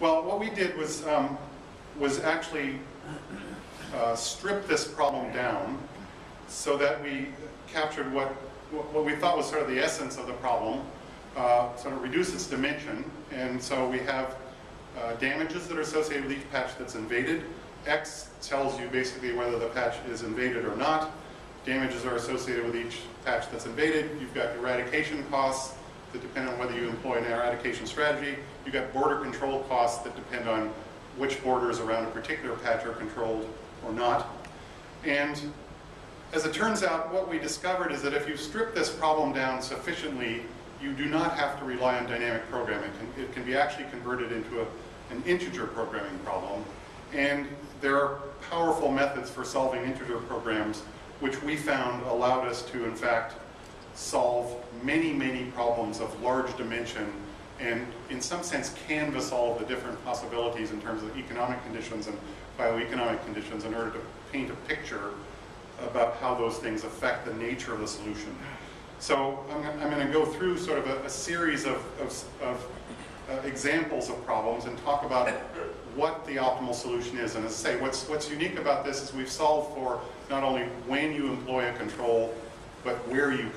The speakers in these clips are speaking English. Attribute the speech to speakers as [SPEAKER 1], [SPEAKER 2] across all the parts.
[SPEAKER 1] Well, what we did was actually strip this problem down so that we captured what we thought was sort of the essence of the problem, sort of reduce its dimension. And so we have damages that are associated with each patch that's invaded. X tells you basically whether the patch is invaded or not. Damages are associated with each patch that's invaded. You've got eradication costs that depend on whether you employ an eradication strategy. You've got border control costs that depend on which borders around a particular patch are controlled or not. And as it turns out, what we discovered is that if you strip this problem down sufficiently, you do not have to rely on dynamic programming. It can be actually converted into an integer programming problem. And there are powerful methods for solving integer programs, which we found allowed us to, in fact, solve many, many problems of large dimension and, in some sense, canvas all of the different possibilities in terms of economic conditions and bioeconomic conditions in order to paint a picture about how those things affect the nature of the solution. So I'm going to go through sort of a series of examples of problems and talk about what the optimal solution is. And as I say, what's unique about this is we've solved for not only when you employ a control, but where you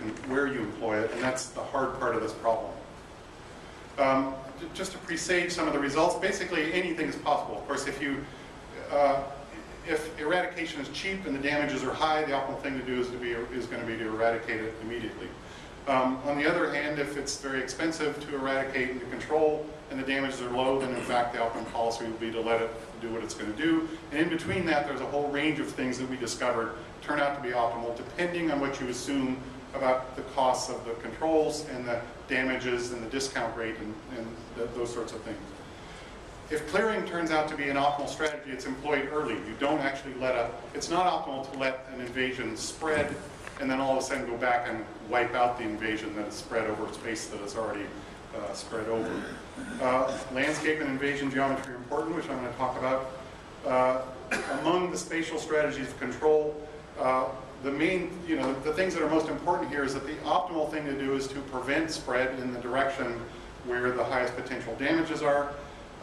[SPEAKER 1] employ it, and that's the hard part of this problem. Just to presage some of the results, basically anything is possible. Of course, if eradication is cheap and the damages are high, the optimal thing to do is going to be to eradicate it immediately. On the other hand, if it's very expensive to eradicate and to control, and the damages are low, then in fact the optimum policy would be to let it do what it's going to do. And in between that, there's a whole range of things that we discovered turn out to be optimal, depending on what you assume about the costs of the controls and the damages and the discount rate and those sorts of things. If clearing turns out to be an optimal strategy, it's employed early. You don't actually it's not optimal to let an invasion spread and then all of a sudden go back and wipe out the invasion that is spread over space that is already spread over. Landscape and invasion geometry are important, which I'm going to talk about. Among the spatial strategies of control, the things that are most important here is that the optimal thing to do is to prevent spread in the direction where the highest potential damages are.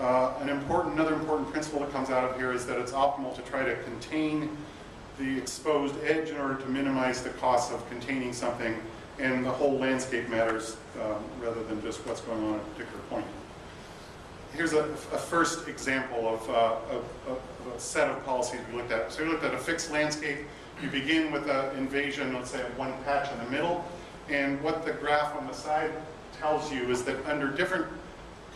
[SPEAKER 1] Another important principle that comes out of here is that it's optimal to try to contain the exposed edge in order to minimize the costs of containing something, and the whole landscape matters rather than just what's going on at a particular point. Here's a first example of a set of policies we looked at. So we looked at a fixed landscape. You begin with an invasion, let's say, of one patch in the middle, and what the graph on the side tells you is that under different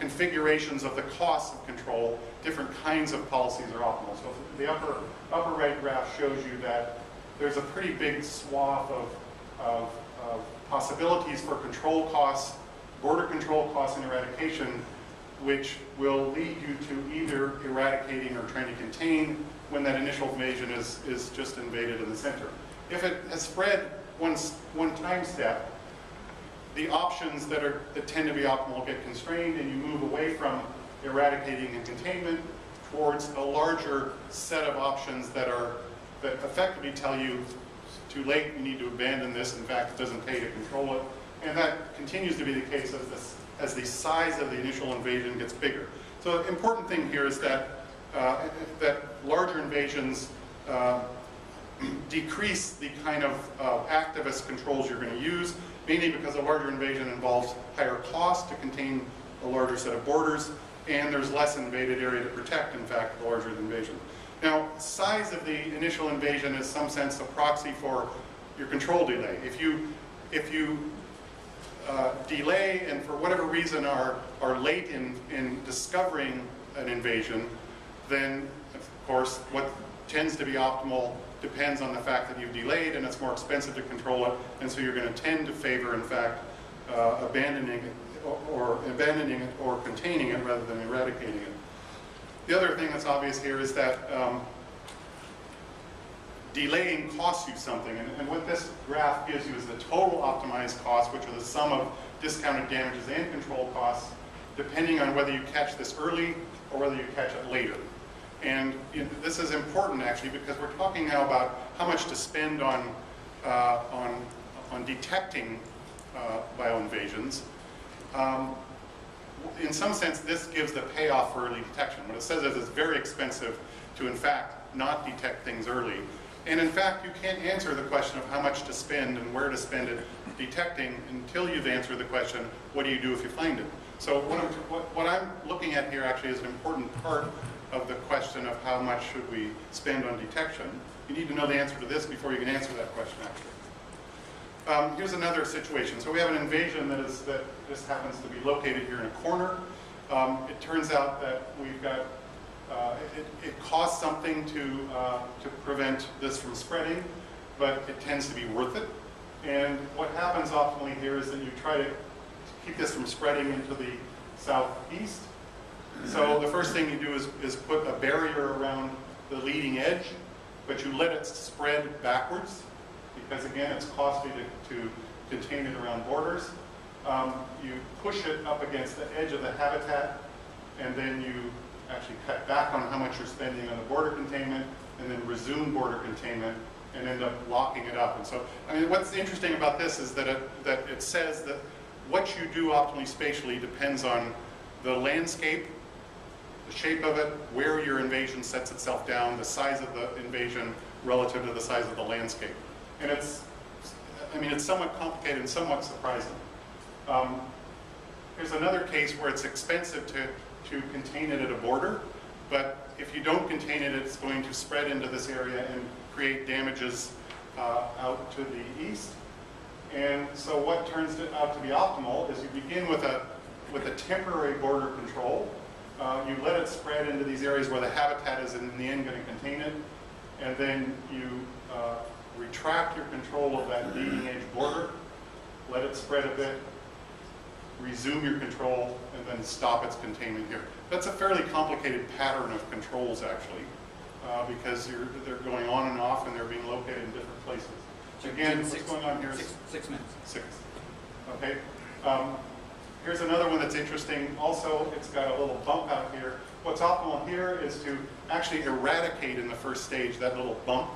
[SPEAKER 1] configurations of the costs of control, different kinds of policies are optimal. So the upper right graph shows you that there's a pretty big swath of possibilities for control costs, border control costs, and eradication, which will lead you to either eradicating or trying to contain when that initial invasion is just invaded in the center. If it has spread one time step, the options that tend to be optimal get constrained, and you move away from eradicating and containment towards a larger set of options that effectively tell you too late, you need to abandon this. In fact, it doesn't pay to control it. And that continues to be the case as the size of the initial invasion gets bigger. So the important thing here is that larger invasions decrease the kind of activist controls you're going to use, mainly because a larger invasion involves higher cost to contain a larger set of borders, and there's less invaded area to protect, in fact, the larger the invasion. Now, size of the initial invasion is, in some sense, a proxy for your control delay. If you delay and for whatever reason are late in discovering an invasion, then, of course, what tends to be optimal depends on the fact that you've delayed and it's more expensive to control it, and so you're going to tend to favor, in fact, abandoning it or containing it rather than eradicating it. The other thing that's obvious here is that delaying costs you something, and what this graph gives you is the total optimized cost, which are the sum of discounted damages and control costs, depending on whether you catch this early or whether you catch it later. And this is important, actually, because we're talking now about how much to spend on detecting bioinvasions. in some sense, this gives the payoff for early detection. What it says is it's very expensive to, in fact, not detect things early. And in fact, you can't answer the question of how much to spend and where to spend it detecting until you've answered the question, what do you do if you find it? So what I'm looking at here actually is an important part of the question of how much should we spend on detection. You need to know the answer to this before you can answer that question, actually. Here's another situation. So we have an invasion that just happens to be located here in a corner. It turns out that we've got, it costs something to prevent this from spreading, but it tends to be worth it. And what happens optimally here is that you try to keep this from spreading into the southeast. So the first thing you do is put a barrier around the leading edge, but you let it spread backwards, because again, it's costly to contain it around borders. You push it up against the edge of the habitat, and then you actually cut back on how much you're spending on the border containment, and then resume border containment, and end up locking it up. And so, I mean, what's interesting about this is that it says that what you do optimally spatially depends on the landscape, the shape of it, where your invasion sets itself down, the size of the invasion relative to the size of the landscape. And it's somewhat complicated and somewhat surprising. Here's another case where it's expensive to contain it at a border, but if you don't contain it, it's going to spread into this area and create damages out to the east. And so what turns out to be optimal is you begin with a temporary border control. You let it spread into these areas where the habitat is in the end going to contain it, and then you retract your control of that leading edge border, let it spread a bit, resume your control, and then stop its containment here. That's a fairly complicated pattern of controls, actually, because they're going on and off, and they're being located in different places. Again, what's going on here is
[SPEAKER 2] 6 minutes.
[SPEAKER 1] 6. Okay. Here's another one that's interesting. Also, it's got a little bump out here. What's optimal here is to actually eradicate in the first stage that little bump.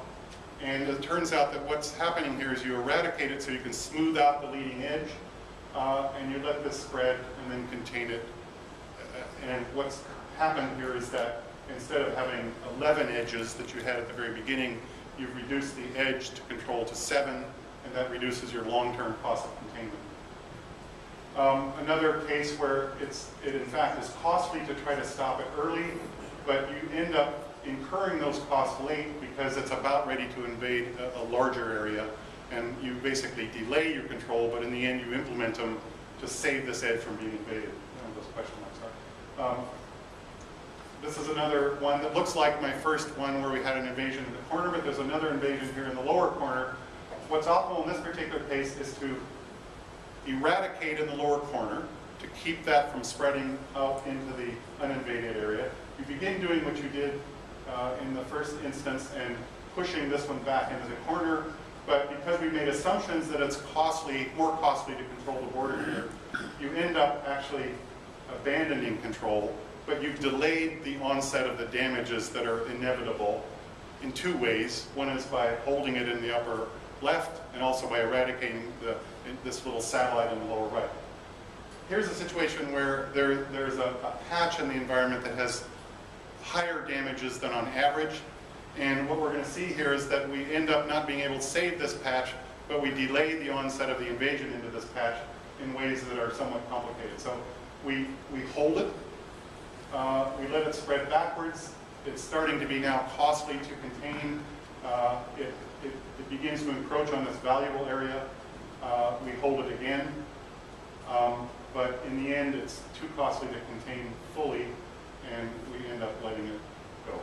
[SPEAKER 1] And it turns out that what's happening here is you eradicate it so you can smooth out the leading edge, and you let this spread and then contain it. And what's happened here is that instead of having 11 edges that you had at the very beginning, you've reduced the edge to control to 7, and that reduces your long-term cost of containment. Another case where it in fact is costly to try to stop it early, but you end up incurring those costs late because it's about ready to invade a larger area, and you basically delay your control, but in the end you implement them to save this edge from being invaded. Those question marks are. This is another one that looks like my first one where we had an invasion in the corner, but there's another invasion here in the lower corner. What's optimal in this particular case is to eradicate in the lower corner to keep that from spreading out into the uninvaded area. You begin doing what you did in the first instance and pushing this one back into the corner, but because we made assumptions that it's more costly to control the border here, you end up actually abandoning control, but you've delayed the onset of the damages that are inevitable in 2 ways. One is by holding it in the upper left, and also by eradicating this little satellite in the lower right. Here's a situation where there's a patch in the environment that has higher damages than on average, and what we're going to see here is that we end up not being able to save this patch, but we delay the onset of the invasion into this patch in ways that are somewhat complicated. So we hold it, we let it spread backwards. It's starting to be now costly to contain. It begins to encroach on this valuable area. We hold it again, but in the end it's too costly to contain fully, and we end up letting it go.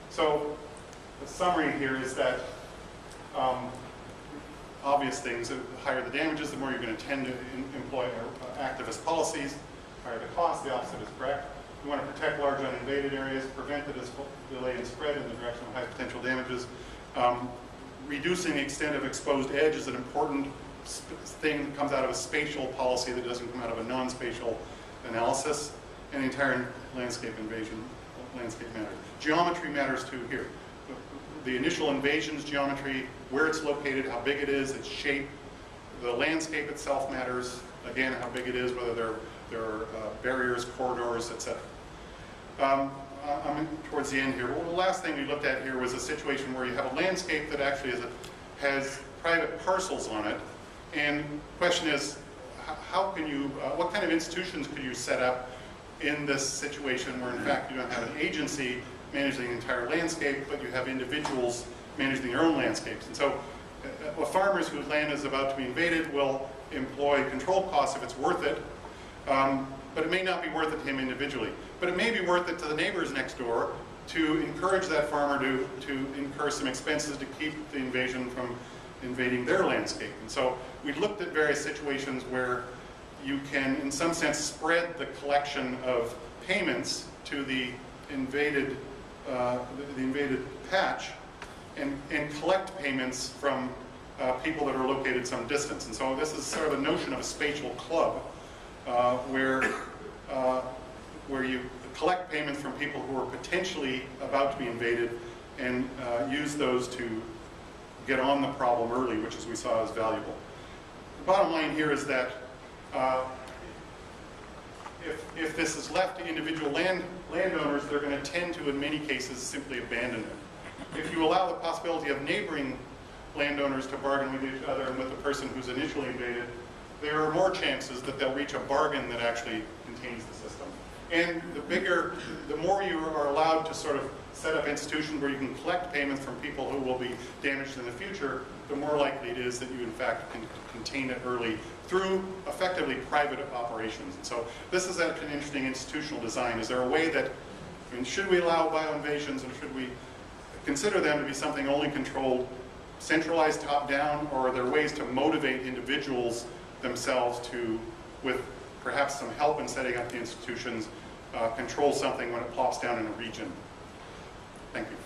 [SPEAKER 1] So the summary here is that obvious things, the higher the damages, the more you're going to tend to employ activist policies. Higher the cost, the opposite is correct. We want to protect large uninvaded areas, prevent the delay and spread in the direction of high potential damages. Reducing the extent of exposed edge is an important thing that comes out of a spatial policy that doesn't come out of a non-spatial analysis. And the entire landscape landscape matters. Geometry matters too here. The initial invasion's geometry, where it's located, how big it is, its shape. The landscape itself matters. Again, how big it is, whether there are There are barriers, corridors, etc. I'm towards the end here. Well, the last thing we looked at here was a situation where you have a landscape that actually has private parcels on it. And the question is, how can you, what kind of institutions could you set up in this situation where in fact you don't have an agency managing the entire landscape, but you have individuals managing their own landscapes. And so farmers whose land is about to be invaded will employ control costs if it's worth it, but it may not be worth it to him individually. But it may be worth it to the neighbors next door to encourage that farmer to incur some expenses to keep the invasion from invading their landscape. And so we looked at various situations where you can, in some sense, spread the collection of payments to the invaded patch and collect payments from people that are located some distance. And so this is sort of a notion of a spatial club where you collect payments from people who are potentially about to be invaded and use those to get on the problem early, which as we saw is valuable. The bottom line here is that if this is left to individual landowners, they're going to tend to, in many cases, simply abandon it. If you allow the possibility of neighboring landowners to bargain with each other and with the person who's initially invaded, there are more chances that they'll reach a bargain that actually contains the system. And the more you are allowed to sort of set up institutions where you can collect payments from people who will be damaged in the future, the more likely it is that you in fact can contain it early through effectively private operations. And so this is an interesting institutional design. Is there a way that, I mean, should we allow bioinvasions and should we consider them to be something only controlled centralized top-down, or are there ways to motivate individuals themselves to, with perhaps some help in setting up the institutions, control something when it plops down in a region? Thank you.